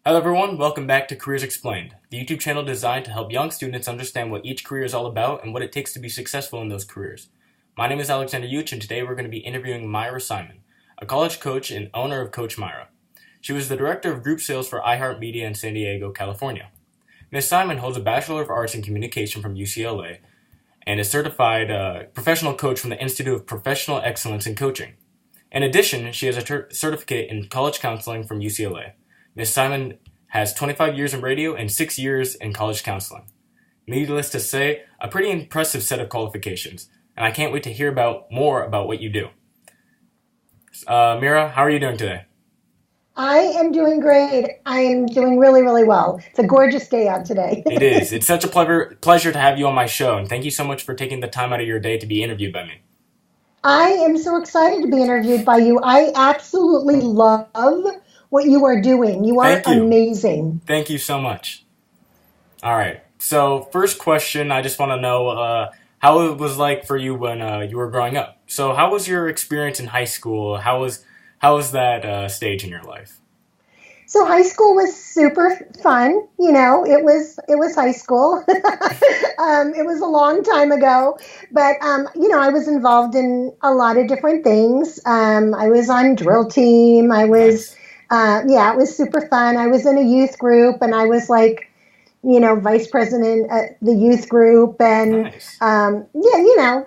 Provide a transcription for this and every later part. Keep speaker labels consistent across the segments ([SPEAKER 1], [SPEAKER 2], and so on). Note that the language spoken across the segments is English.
[SPEAKER 1] Hello everyone, welcome back to Careers Explained, the YouTube channel designed to help young students understand what each career is all about and what it takes to be successful in those careers. My name is Alexander Lluch, and today we're going to be interviewing Mira Simon, a college coach and owner of Coach Mira. She was the director of group sales for iHeart Media in San Diego, California. Ms. Simon holds a Bachelor of Arts in Communication from UCLA and is certified professional coach from the Institute of Professional Excellence in Coaching. In addition, she has a certificate in College Counselling from UCLA. Ms. Simon has 25 years in radio and 6 years in college counseling. Needless to say, a pretty impressive set of qualifications, and I can't wait to hear more about what you do. Mira, how are you doing today?
[SPEAKER 2] I am doing great. I am doing really, really well. It's a gorgeous day out today.
[SPEAKER 1] It is. It's such a pleasure to have you on my show, and thank you so much for taking the time out of your day to be interviewed by me.
[SPEAKER 2] I am so excited to be interviewed by you. I absolutely love what you are doing. You are amazing.
[SPEAKER 1] Thank you so much. All right. So first question, I just want to know how it was like for you when you were growing up. So how was your experience in high school? How was that stage in your life?
[SPEAKER 2] So high school was super fun. You know, it was high school. It was a long time ago, but I was involved in a lot of different things. I was on drill team. I was, it was super fun. I was in a youth group, and I was like, vice president at the youth group, and
[SPEAKER 1] nice.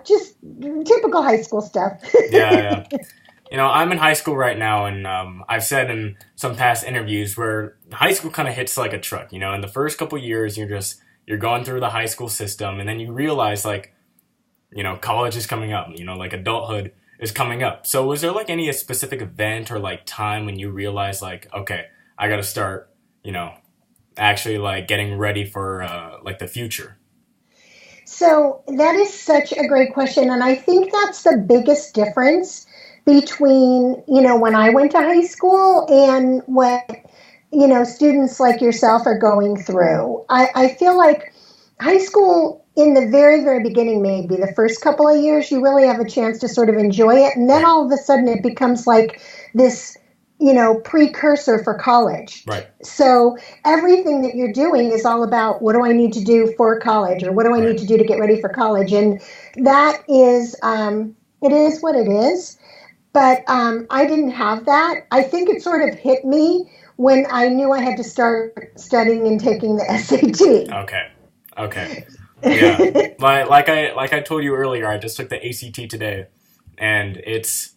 [SPEAKER 2] Just typical high school stuff.
[SPEAKER 1] Yeah. I'm in high school right now, and I've said in some past interviews where high school kind of hits like a truck. In the first couple years, you're going through the high school system, and then you realize college is coming up. Adulthood is coming up. So was there any specific event or time when you realized okay, I got to start actually getting ready for the future?
[SPEAKER 2] So that is such a great question, and I think that's the biggest difference between, when I went to high school and what, students like yourself are going through. I feel like high school in the very, very beginning, maybe the first couple of years, you really have a chance to sort of enjoy it. And then all of a sudden it becomes like this, precursor for college.
[SPEAKER 1] Right.
[SPEAKER 2] So everything that you're doing is all about what do I need to do for college, or what do I need to do to get ready for college? And that is, it is what it is. But I didn't have that. I think it sort of hit me when I knew I had to start studying and taking the SAT.
[SPEAKER 1] Okay. Yeah. like I told you earlier, I just took the ACT today, and it's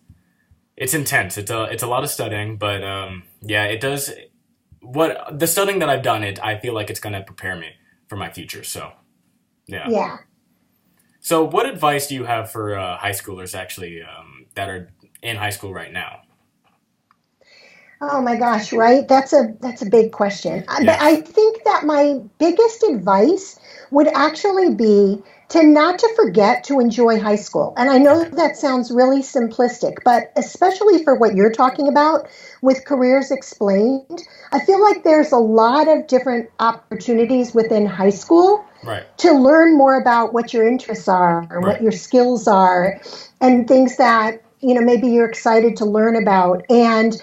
[SPEAKER 1] intense. It's a lot of studying, but it does. What the studying that I've done, I feel like it's going to prepare me for my future. So, yeah.
[SPEAKER 2] Yeah.
[SPEAKER 1] So, what advice do you have for high schoolers actually that are in high school right now?
[SPEAKER 2] Oh my gosh, right? That's a big question.
[SPEAKER 1] Yeah.
[SPEAKER 2] But I think that my biggest advice would actually be to not to forget to enjoy high school. And I know that sounds really simplistic, but especially for what you're talking about with Careers Explained, I feel like there's a lot of different opportunities within high school to learn more about what your interests are, or what your skills are, and things that maybe you're excited to learn about. And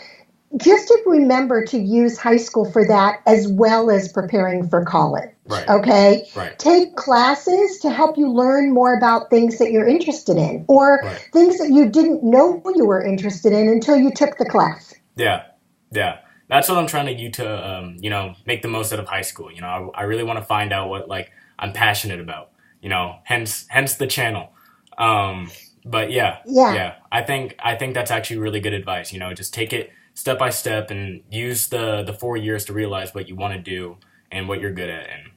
[SPEAKER 2] just to remember to use high school for that as well as preparing for college.
[SPEAKER 1] Right.
[SPEAKER 2] Okay?
[SPEAKER 1] Right.
[SPEAKER 2] Take classes to help you learn more about things that you're interested in, or things that you didn't know you were interested in until you took the class.
[SPEAKER 1] Yeah. That's what I'm trying to do to, make the most out of high school. I really want to find out what I'm passionate about. Hence the channel. But yeah. I think that's actually really good advice. Just take it step by step and use the 4 years to realize what you want to do and what you're good at, and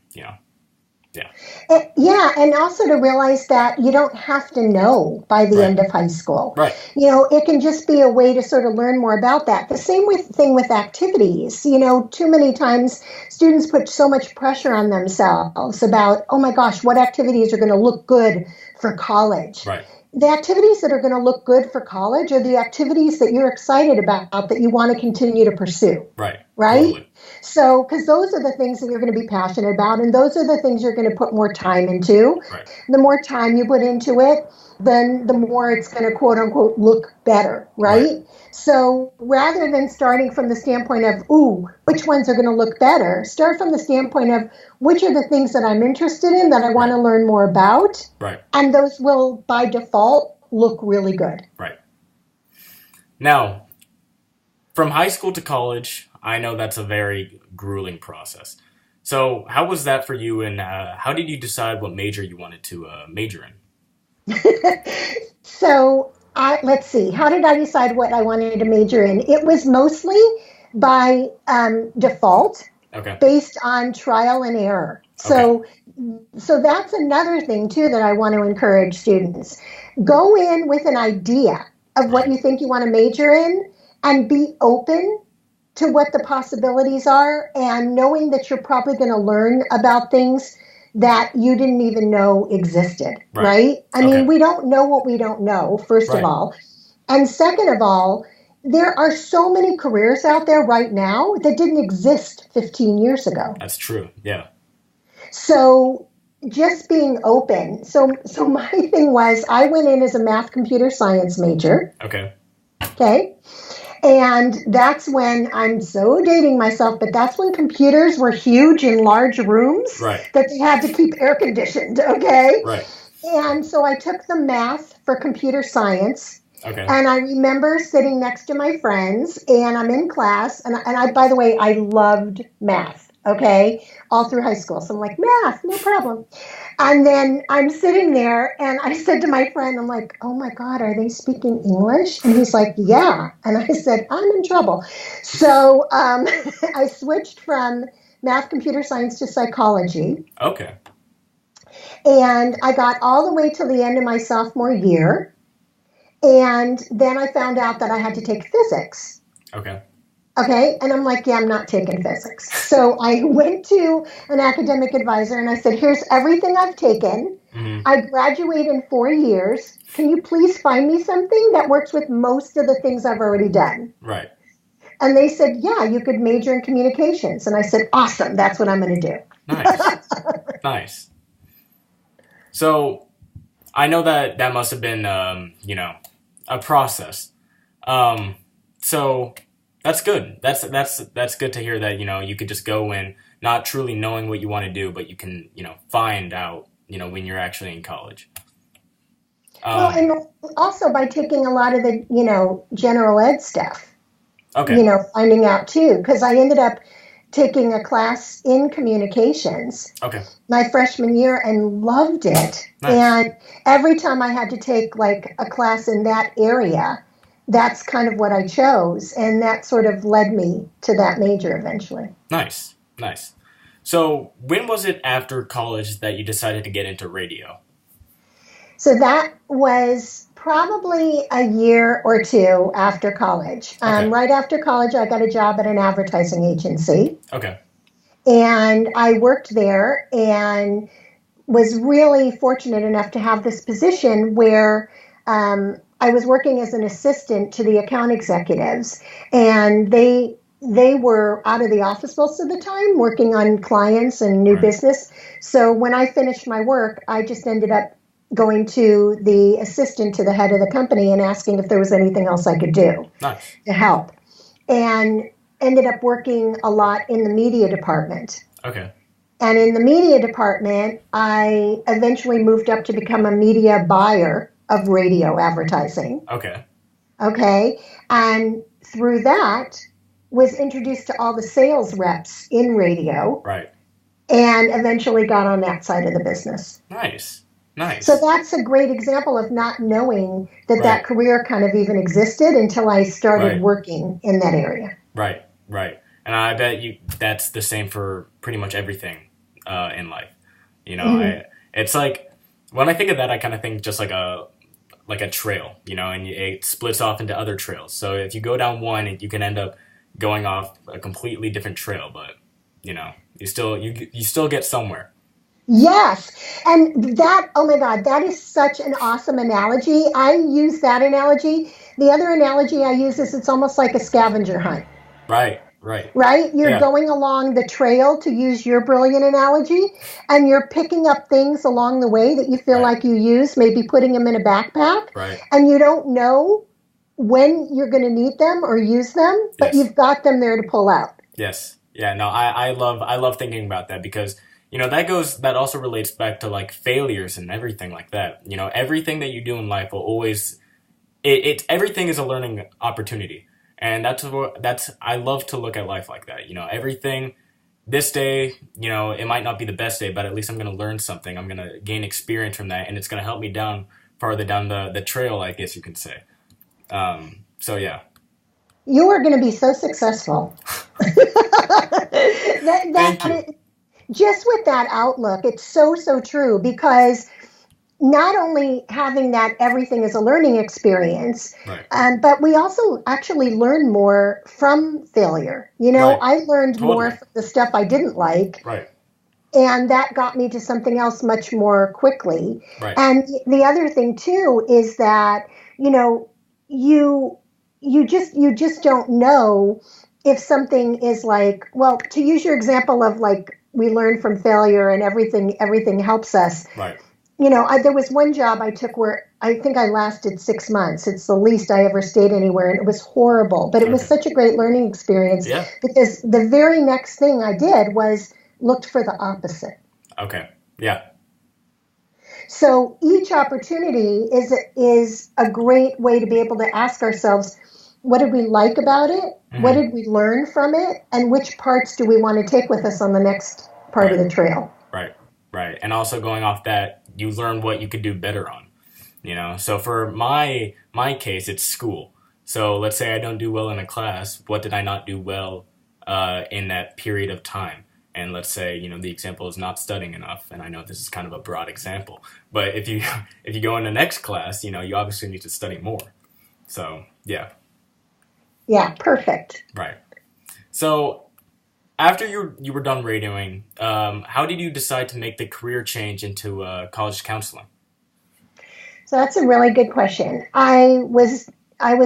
[SPEAKER 2] and also to realize that you don't have to know by the end of high school.
[SPEAKER 1] Right.
[SPEAKER 2] It can just be a way to sort of learn more about that. The same thing with activities. Too many times students put so much pressure on themselves about, oh my gosh, what activities are going to look good for college.
[SPEAKER 1] Right.
[SPEAKER 2] The activities that are going to look good for college are the activities that you're excited about, that you want to continue to pursue.
[SPEAKER 1] Right.
[SPEAKER 2] Totally. So, because those are the things that you're going to be passionate about, and those are the things you're going to put more time into.
[SPEAKER 1] Right.
[SPEAKER 2] The more time you put into it, then the more it's going to, quote unquote, look better, right? So rather than starting from the standpoint of, ooh, which ones are going to look better, start from the standpoint of which are the things that I'm interested in that I want to learn more about.
[SPEAKER 1] Right.
[SPEAKER 2] And those will, by default, look really good.
[SPEAKER 1] Right. Now, from high school to college, I know that's a very grueling process. So how was that for you, and how did you decide what major you wanted to major in?
[SPEAKER 2] So let's see. How did I decide what I wanted to major in? It was mostly by default, based on trial and error. So that's another thing too that I want to encourage students. Go in with an idea of what you think you want to major in, and be open to what the possibilities are, and knowing that you're probably going to learn about things that you didn't even know existed, right? I mean, we don't know what we don't know, first of all. And second of all, there are so many careers out there right now that didn't exist 15 years ago.
[SPEAKER 1] That's true, yeah.
[SPEAKER 2] So just being open. So my thing was, I went in as a math computer science major. Okay. And that's when, I'm so dating myself, but that's when computers were huge in large rooms that they had to keep air conditioned, okay? And so I took the math for computer science. And I remember sitting next to my friends, and I'm in class, and I, by the way, I loved math, okay, all through high school. So I'm like, math, no problem. And then I'm sitting there, and I said to my friend, I'm like, oh my God, are they speaking English? And he's like, yeah. And I said, I'm in trouble. So I switched from math, computer science to psychology. And I got all the way till the end of my sophomore year. And then I found out that I had to take physics. Okay. And I'm like, yeah, I'm not taking physics. So I went to an academic advisor and I said, here's everything I've taken. I graduate in 4 years. Can you please find me something that works with most of the things I've already done? And they said, yeah, you could major in communications. And I said, awesome. That's what I'm going to do.
[SPEAKER 1] Nice. So I know that must have been, a process. So that's good. That's good to hear that, you could just go in not truly knowing what you want to do, but you can, find out, when you're actually in college.
[SPEAKER 2] Well, and also by taking a lot of the, general ed stuff, finding out too, because I ended up taking a class in communications my freshman year and loved it. And every time I had to take like a class in that area, that's kind of what I chose. And that sort of led me to that major eventually.
[SPEAKER 1] Nice. So when was it after college that you decided to get into radio?
[SPEAKER 2] So that was probably a year or two after college. Right after college, I got a job at an advertising agency. And I worked there and was really fortunate enough to have this position where I was working as an assistant to the account executives. And they were out of the office most of the time, working on clients and new business. So when I finished my work, I just ended up going to the assistant to the head of the company and asking if there was anything else I could do to help. And ended up working a lot in the media department. And in the media department, I eventually moved up to become a media buyer of radio advertising. And through that, was introduced to all the sales reps in radio. And eventually got on that side of the business.
[SPEAKER 1] Nice.
[SPEAKER 2] So that's a great example of not knowing that career kind of even existed until I started working in that area.
[SPEAKER 1] Right. And I bet that's the same for pretty much everything in life. It's like, when I think of that, I kind of think just like a trail, and it splits off into other trails. So if you go down one, you can end up going off a completely different trail, but you still get somewhere.
[SPEAKER 2] Yes. And that, oh my God, that is such an awesome analogy. I use that analogy. The other analogy I use is it's almost like a scavenger hunt.
[SPEAKER 1] Right.
[SPEAKER 2] You're going along the trail, to use your brilliant analogy, and you're picking up things along the way that you feel like you use, maybe putting them in a backpack. And you don't know when you're going to need them or use them, but
[SPEAKER 1] Yes.
[SPEAKER 2] you've got them there to pull out.
[SPEAKER 1] Yes. Yeah, no, I love thinking about that because, that also relates back to like failures and everything like that. Everything that you do in life will always, everything is a learning opportunity. And I love to look at life like that. Everything, this day, it might not be the best day, but at least I'm going to learn something. I'm going to gain experience from that, and it's going to help me farther down the trail, I guess you can say. So yeah.
[SPEAKER 2] You are going to be so successful. that,
[SPEAKER 1] Thank you.
[SPEAKER 2] that, just with that outlook, it's so, so true because not only having that everything is a learning experience,
[SPEAKER 1] Right.
[SPEAKER 2] but we also actually learn more from failure.
[SPEAKER 1] Right.
[SPEAKER 2] I learned more
[SPEAKER 1] Totally.
[SPEAKER 2] from the stuff I didn't like,
[SPEAKER 1] Right.
[SPEAKER 2] and that got me to something else much more quickly.
[SPEAKER 1] Right.
[SPEAKER 2] And the other thing too is that, you you just don't know if something is like, well, to use your example of like we learn from failure and everything helps us.
[SPEAKER 1] Right.
[SPEAKER 2] There was one job I took where I think I lasted 6 months. It's the least I ever stayed anywhere, and it was horrible. But it was
[SPEAKER 1] Okay.
[SPEAKER 2] such a great learning experience
[SPEAKER 1] Yeah.
[SPEAKER 2] because the very next thing I did was looked for the opposite.
[SPEAKER 1] Okay. Yeah.
[SPEAKER 2] So each opportunity is a great way to be able to ask ourselves, what did we like about it? What
[SPEAKER 1] Mm-hmm.
[SPEAKER 2] did we learn from it? And which parts do we want to take with us on the next part
[SPEAKER 1] Right.
[SPEAKER 2] of the trail?
[SPEAKER 1] Right. Right. And also going off that, you learn what you could do better on. So for my case, it's school. So let's say I don't do well in a class. What did I not do well in that period of time? And let's say the example is not studying enough. And I know this is kind of a broad example, but if you if you go in the next class, you obviously need to study more. So yeah.
[SPEAKER 2] Yeah, perfect.
[SPEAKER 1] Right. So after you were done radioing, how did you decide to make the career change into college counseling?
[SPEAKER 2] So that's a really good question. I was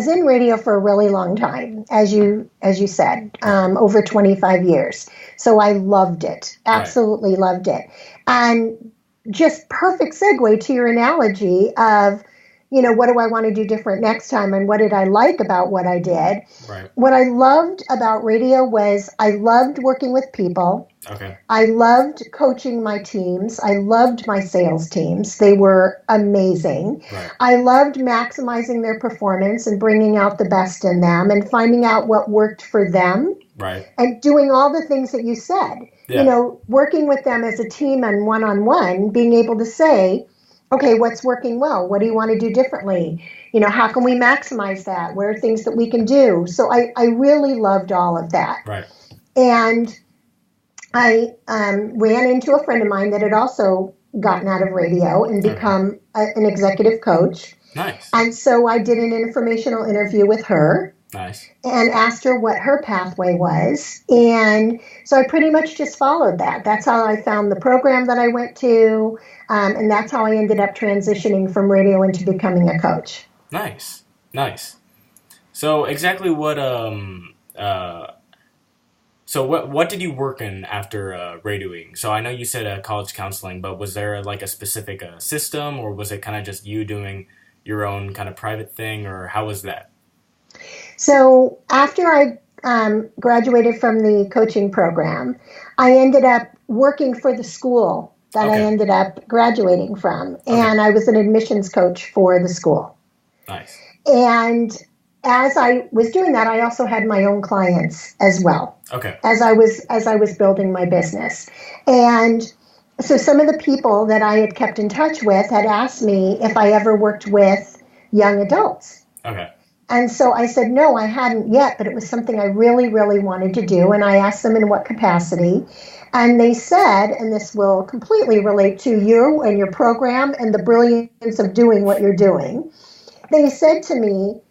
[SPEAKER 2] in radio for a really long time, as you said,
[SPEAKER 1] Right.
[SPEAKER 2] over 25 years. So I loved it,
[SPEAKER 1] Right.
[SPEAKER 2] absolutely loved it, and just perfect segue to your analogy of, what do I want to do different next time, and what did I like about what I did.
[SPEAKER 1] Right.
[SPEAKER 2] What I loved about radio was I loved working with people.
[SPEAKER 1] Okay.
[SPEAKER 2] I loved coaching my teams. I loved my sales teams. They were amazing.
[SPEAKER 1] Right.
[SPEAKER 2] I loved maximizing their performance and bringing out the best in them and finding out what worked for them
[SPEAKER 1] Right.
[SPEAKER 2] and doing all the things that you said.
[SPEAKER 1] Yeah.
[SPEAKER 2] Working with them as a team and one-on-one, being able to say, okay, what's working well? What do you want to do differently? How can we maximize that? What are things that we can do? So I really loved all of that.
[SPEAKER 1] Right.
[SPEAKER 2] And I ran into a friend of mine that had also gotten out of radio and
[SPEAKER 1] Okay.
[SPEAKER 2] become an executive coach.
[SPEAKER 1] Nice.
[SPEAKER 2] And so I did an informational interview with her
[SPEAKER 1] Nice.
[SPEAKER 2] and asked her what her pathway was. And so I pretty much just followed that. That's how I found the program that I went to. And that's how I ended up transitioning from radio into becoming a coach.
[SPEAKER 1] Nice. Nice. So exactly what did you work in after radioing? So I know you said college counseling, but was there like a specific system, or was it kind of just you doing your own kind of private thing, or how was that?
[SPEAKER 2] So after I graduated from the coaching program, I ended up working for the school that I
[SPEAKER 1] Okay.
[SPEAKER 2] ended up graduating from.
[SPEAKER 1] Okay.
[SPEAKER 2] And I was an admissions coach for the school.
[SPEAKER 1] Nice.
[SPEAKER 2] And as I was doing that, I also had my own clients as well
[SPEAKER 1] Okay.
[SPEAKER 2] as I was building my business. And so some of the people that I had kept in touch with had asked me if I ever worked with young adults.
[SPEAKER 1] Okay.
[SPEAKER 2] And so I said, no, I hadn't yet, but it was something I really, really wanted to do. And I asked them in what capacity. And they said, and this will completely relate to you and your program and the brilliance of doing what you're doing. They said to me,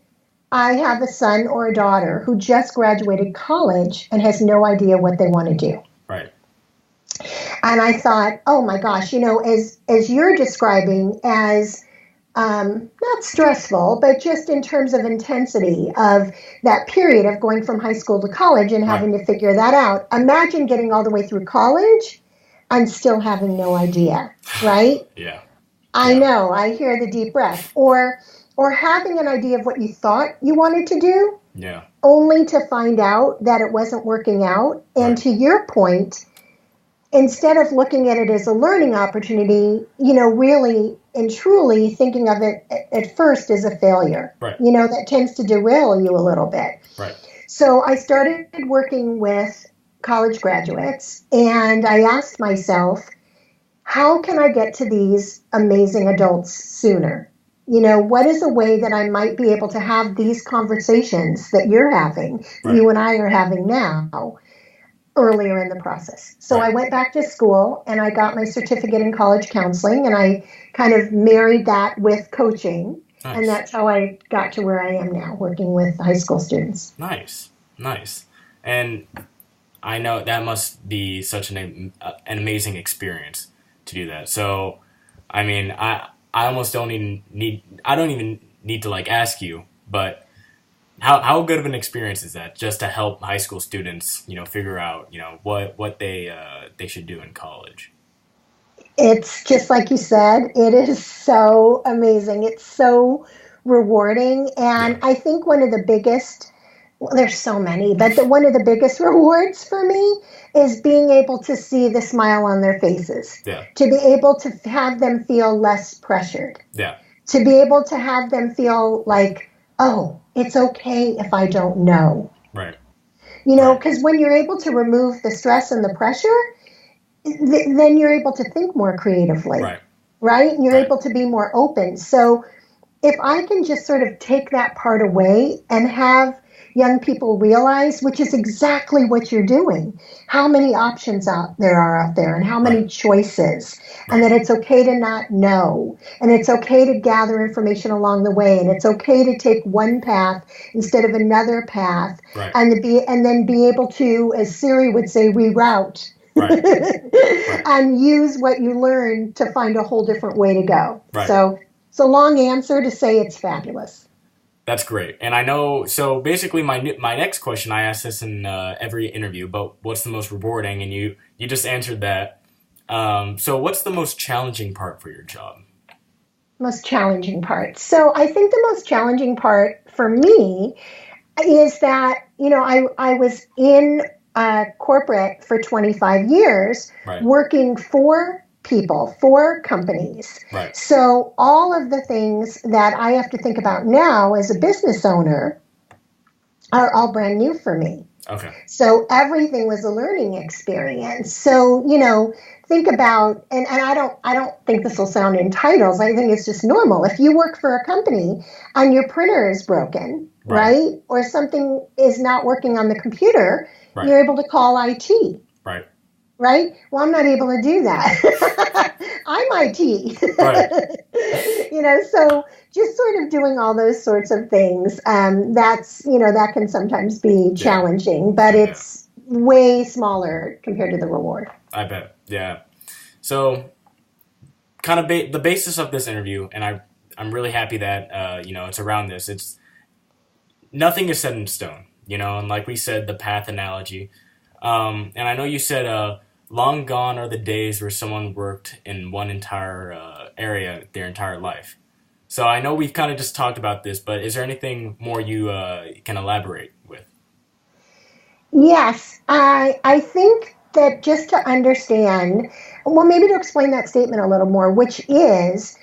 [SPEAKER 2] I have a son or a daughter who just graduated college and has no idea what they want to do.
[SPEAKER 1] Right.
[SPEAKER 2] And I thought, oh my gosh, as you're describing as not stressful, but just in terms of intensity of that period of going from high school to college and
[SPEAKER 1] Right.
[SPEAKER 2] having to figure that out. Imagine getting all the way through college and still having no idea, right?
[SPEAKER 1] Yeah.
[SPEAKER 2] I
[SPEAKER 1] Yeah.
[SPEAKER 2] know, I hear the deep breath. Or or having an idea of what you thought you wanted to do,
[SPEAKER 1] Yeah.
[SPEAKER 2] only to find out that it wasn't working out. And
[SPEAKER 1] Right.
[SPEAKER 2] to your point, instead of looking at it as a learning opportunity, really and truly thinking of it at first as a failure,
[SPEAKER 1] Right.
[SPEAKER 2] that tends to derail you a little bit.
[SPEAKER 1] Right.
[SPEAKER 2] So I started working with college graduates, and I asked myself, how can I get to these amazing adults sooner? What is a way that I might be able to have these conversations that you're having,
[SPEAKER 1] Right.
[SPEAKER 2] you and I are having now, earlier in the process? So
[SPEAKER 1] Right.
[SPEAKER 2] I went back to school and I got my certificate in college counseling, and I kind of married that with coaching. And
[SPEAKER 1] Nice.
[SPEAKER 2] that's how I got to where I am now, working with high school students.
[SPEAKER 1] Nice. Nice. And I know that must be such an amazing experience to do that. So, I mean, I almost don't even need to like ask you, but how good of an experience is that just to help high school students, figure out, what they should do in college?
[SPEAKER 2] It's just like you said, it is so amazing. It's so rewarding. And
[SPEAKER 1] Yeah.
[SPEAKER 2] I think one of the biggest, well, there's so many, but one of the biggest rewards for me is being able to see the smile on their faces,
[SPEAKER 1] Yeah.
[SPEAKER 2] to be able to have them feel less pressured,
[SPEAKER 1] Yeah.
[SPEAKER 2] to be able to have them feel like, oh, it's okay if I don't know.
[SPEAKER 1] Right.
[SPEAKER 2] Because when you're able to remove the stress and the pressure, then you're able to think more creatively,
[SPEAKER 1] Right.
[SPEAKER 2] right? And you're
[SPEAKER 1] Right.
[SPEAKER 2] able to be more open. So if I can just sort of take that part away and have young people realize, which is exactly what you're doing, how many options there are out there and how many
[SPEAKER 1] Right.
[SPEAKER 2] choices, and
[SPEAKER 1] Right.
[SPEAKER 2] that it's okay to not know, and it's okay to gather information along the way, and it's okay to take one path instead of another path,
[SPEAKER 1] Right.
[SPEAKER 2] and then be able to, as Siri would say, reroute.
[SPEAKER 1] Right. Right.
[SPEAKER 2] And use what you learn to find a whole different way to go.
[SPEAKER 1] Right.
[SPEAKER 2] So it's a long answer to say it's fabulous.
[SPEAKER 1] That's great. And I know, so basically my next question, I ask this in every interview, but what's the most rewarding? And you just answered that. So what's the most challenging part for your job?
[SPEAKER 2] Most challenging part. So I think the most challenging part for me is that, I was in corporate for 25 years,
[SPEAKER 1] Right.
[SPEAKER 2] working for people, for companies.
[SPEAKER 1] Right.
[SPEAKER 2] So all of the things that I have to think about now as a business owner are all brand new for me.
[SPEAKER 1] Okay.
[SPEAKER 2] So everything was a learning experience. So, think about, and I don't think this will sound in titles. I think it's just normal. If you work for a company and your printer is broken, right? Or something is not working on the computer,
[SPEAKER 1] Right.
[SPEAKER 2] you're able to call IT.
[SPEAKER 1] Right.
[SPEAKER 2] Right? Well, I'm not able to do that. I'm IT.
[SPEAKER 1] Right.
[SPEAKER 2] So just sort of doing all those sorts of things, that can sometimes be challenging, but it's way smaller compared to the reward.
[SPEAKER 1] I bet. Yeah. So kind of the basis of this interview, and I'm really happy that, it's around this. It's nothing is set in stone, and like we said, the path analogy. And I know you said, long gone are the days where someone worked in one entire area their entire life. So I know we've kind of just talked about this, but is there anything more you can elaborate with?
[SPEAKER 2] Yes, I think that just to understand, well, maybe to explain that statement a little more, which is,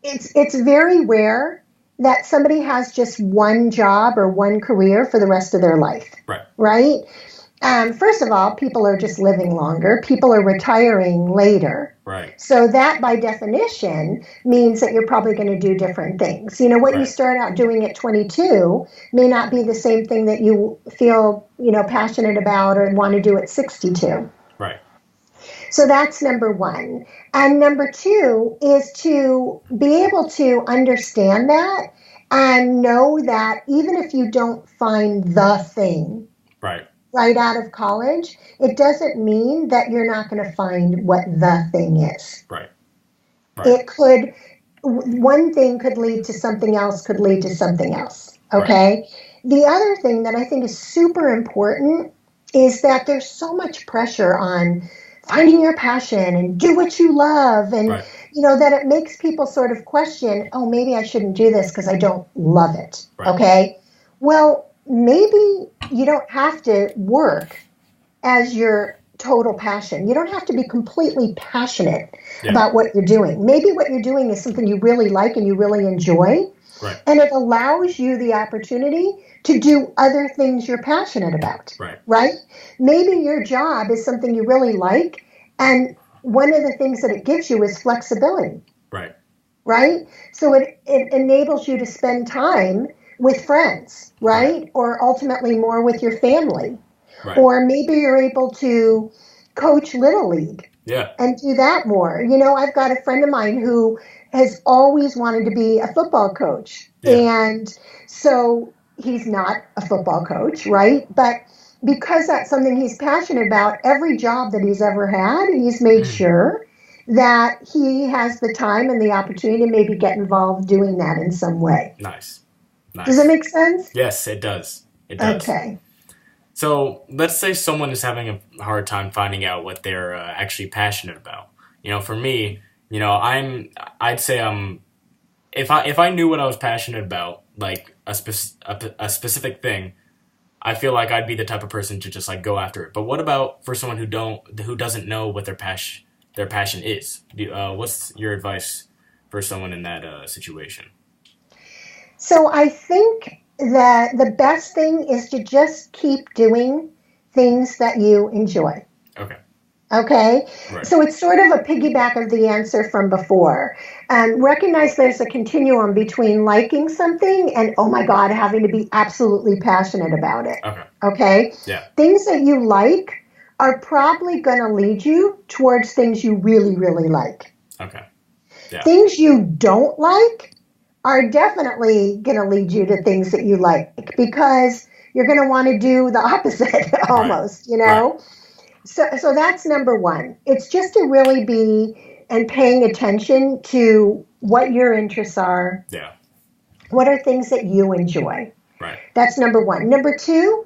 [SPEAKER 2] it's very rare that somebody has just one job or one career for the rest of their life.
[SPEAKER 1] Right.
[SPEAKER 2] Right? First of all, people are just living longer. People are retiring later.
[SPEAKER 1] Right.
[SPEAKER 2] So that, by definition, means that you're probably going to do different things. What you start out doing at 22 may not be the same thing that you feel, passionate about or want to do at 62.
[SPEAKER 1] Right.
[SPEAKER 2] So that's number one. And number two is to be able to understand that and know that even if you don't find the thing, right out of college, it doesn't mean that you're not going to find what the thing is.
[SPEAKER 1] Right.
[SPEAKER 2] It could, one thing could lead to something else, could lead to something else. Okay. Right. The other thing that I think is super important is that there's so much pressure on finding your passion and do what you love and that it makes people sort of question, oh, maybe I shouldn't do this because I don't love it.
[SPEAKER 1] Right.
[SPEAKER 2] Okay. Well, maybe you don't have to work as your total passion. You don't have to be completely passionate about what you're doing. Maybe what you're doing is something you really like and you really enjoy.
[SPEAKER 1] Right.
[SPEAKER 2] And it allows you the opportunity to do other things you're passionate about. Right? Maybe your job is something you really like, and one of the things that it gives you is flexibility. Right? So it enables you to spend time with friends, right? Or ultimately more with your family. Or maybe you're able to coach Little League and do that more. I've got a friend of mine who has always wanted to be a football coach. And so he's not a football coach, right? But because that's something he's passionate about, every job that he's ever had, he's made sure that he has the time and the opportunity to maybe get involved doing that in some way.
[SPEAKER 1] Nice.
[SPEAKER 2] Does it make sense?
[SPEAKER 1] Yes, it does. It does.
[SPEAKER 2] Okay.
[SPEAKER 1] So let's say someone is having a hard time finding out what they're actually passionate about. For me, I'd say if I knew what I was passionate about, like a specific thing, I feel like I'd be the type of person to just like go after it. But what about for someone who doesn't know what their passion is? What's your advice for someone in that situation?
[SPEAKER 2] So I think that the best thing is to just keep doing things that you enjoy. Okay?
[SPEAKER 1] Right.
[SPEAKER 2] So it's sort of a piggyback of the answer from before. Recognize there's a continuum between liking something and, oh my God, having to be absolutely passionate about it. Okay?
[SPEAKER 1] Yeah.
[SPEAKER 2] Things that you like are probably going to lead you towards things you really, really like.
[SPEAKER 1] Yeah.
[SPEAKER 2] Things you don't like are definitely going to lead you to things that you like, because you're going to want to do the opposite almost, So that's number one. It's just to really be and paying attention to what your interests are.
[SPEAKER 1] Yeah.
[SPEAKER 2] What are things that you enjoy?
[SPEAKER 1] Right.
[SPEAKER 2] That's number one. Number two,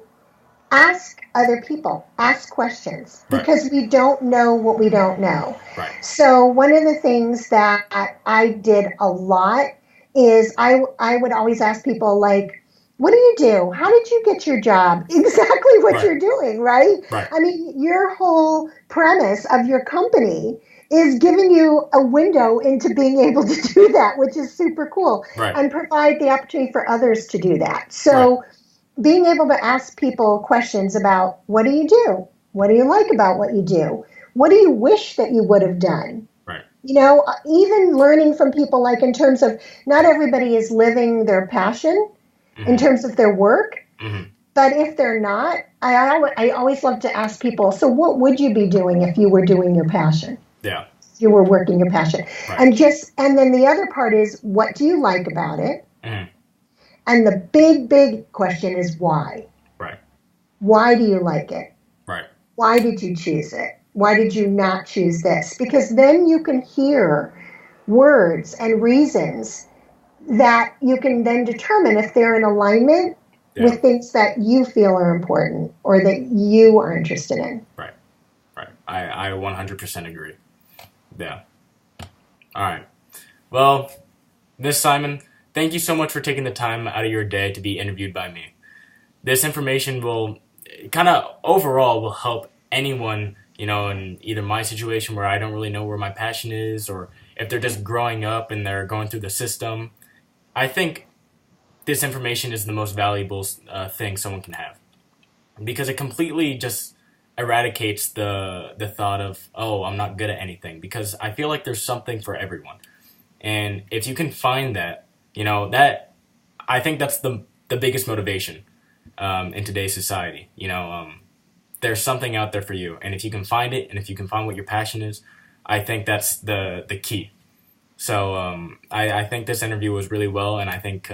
[SPEAKER 2] ask other people. Ask questions, because we don't know what we don't know. So one of the things that I did a lot is I would always ask people, like, what do you do? How did you get your job? Exactly what you're doing, right? I mean, your whole premise of your company is giving you a window into being able to do that, which is super cool, and provide the opportunity for others to do that. So being able to ask people questions about, what do you do? What do you like about what you do? What do you wish that you would have done? Even learning from people, like in terms of, not everybody is living their passion in terms of their work. But if they're not, I always love to ask people, so what would you be doing if you were doing your passion?
[SPEAKER 1] Yeah.
[SPEAKER 2] If you were working your passion. And then the other part is, what do you like about it? And the big, big question is why? Why do you like it? Why did you choose it? Why did you not choose this? Because then you can hear words and reasons that you can then determine if they're in alignment with things that you feel are important or that you are interested in.
[SPEAKER 1] Right. I 100% agree. Yeah. All right. Well, Miss Simon, thank you so much for taking the time out of your day to be interviewed by me. This information will overall will help anyone, in either my situation where I don't really know where my passion is, or if they're just growing up and they're going through the system. I think this information is the most valuable thing someone can have, because it completely just eradicates the thought of, oh, I'm not good at anything, because I feel like there's something for everyone. And if you can find that, that, I think that's the biggest motivation in today's society. There's something out there for you, and if you can find it, and if you can find what your passion is, I think that's the key. So I think this interview was really well, and I think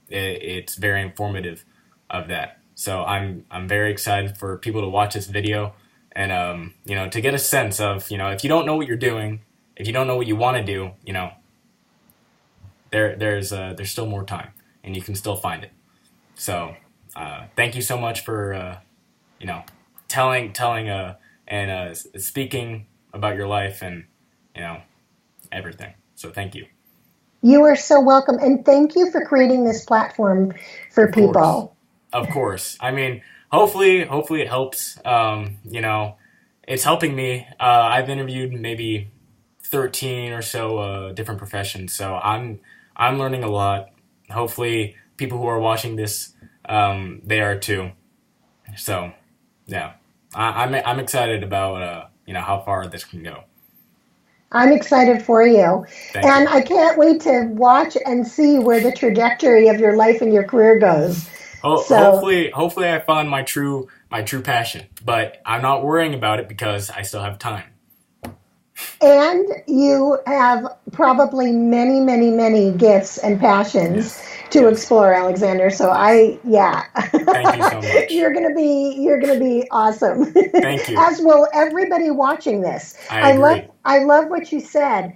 [SPEAKER 1] it's very informative of that. So I'm very excited for people to watch this video, and to get a sense of, if you don't know what you're doing, if you don't know what you want to do, there's still more time, and you can still find it. So thank you so much for telling and speaking about your life, and everything. So thank you.
[SPEAKER 2] You are so welcome. And thank you for creating this platform for
[SPEAKER 1] Of course.
[SPEAKER 2] people.
[SPEAKER 1] Of course. I mean, hopefully it helps. It's helping me. I've interviewed maybe 13 or so different professions, so I'm learning a lot. Hopefully, people who are watching this, they are too. So, yeah, I'm excited about how far this can go.
[SPEAKER 2] I'm excited for you.
[SPEAKER 1] Thank
[SPEAKER 2] And
[SPEAKER 1] you.
[SPEAKER 2] I can't wait to watch and see where the trajectory of your life and your career goes. So,
[SPEAKER 1] Hopefully I find my true passion, but I'm not worrying about it because I still have time.
[SPEAKER 2] and you have probably many, many, many gifts and passions
[SPEAKER 1] Yes.
[SPEAKER 2] to
[SPEAKER 1] Yes.
[SPEAKER 2] explore, Alexander. So
[SPEAKER 1] Yes.
[SPEAKER 2] yeah,
[SPEAKER 1] Thank you so much.
[SPEAKER 2] you're gonna be awesome.
[SPEAKER 1] Thank you.
[SPEAKER 2] As will everybody watching this.
[SPEAKER 1] I agree.
[SPEAKER 2] I love what you said.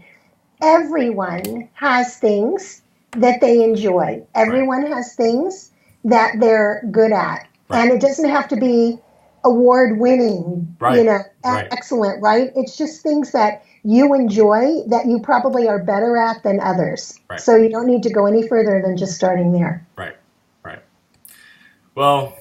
[SPEAKER 2] Everyone has things that they enjoy.
[SPEAKER 1] Right.
[SPEAKER 2] Everyone has things that they're good at.
[SPEAKER 1] Right.
[SPEAKER 2] And it doesn't have to be award winning,
[SPEAKER 1] Right. Right.
[SPEAKER 2] excellent, right? It's just things that you enjoy that you probably are better at than others.
[SPEAKER 1] Right.
[SPEAKER 2] So you don't need to go any further than just starting there.
[SPEAKER 1] Right. Right. Well,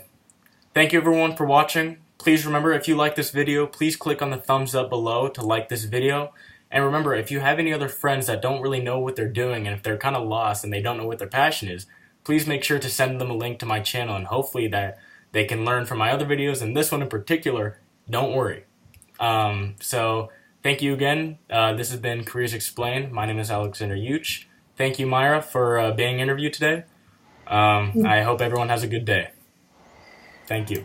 [SPEAKER 1] thank you everyone for watching. Please remember, if you like this video, please click on the thumbs up below to like this video. And remember, if you have any other friends that don't really know what they're doing, and if they're kind of lost and they don't know what their passion is, please make sure to send them a link to my channel, and hopefully that they can learn from my other videos, and this one in particular. Don't worry. So thank you again. This has been Careers Explained. My name is Alexander Lluch. Thank you, Myra, for being interviewed today. I hope everyone has a good day. Thank you.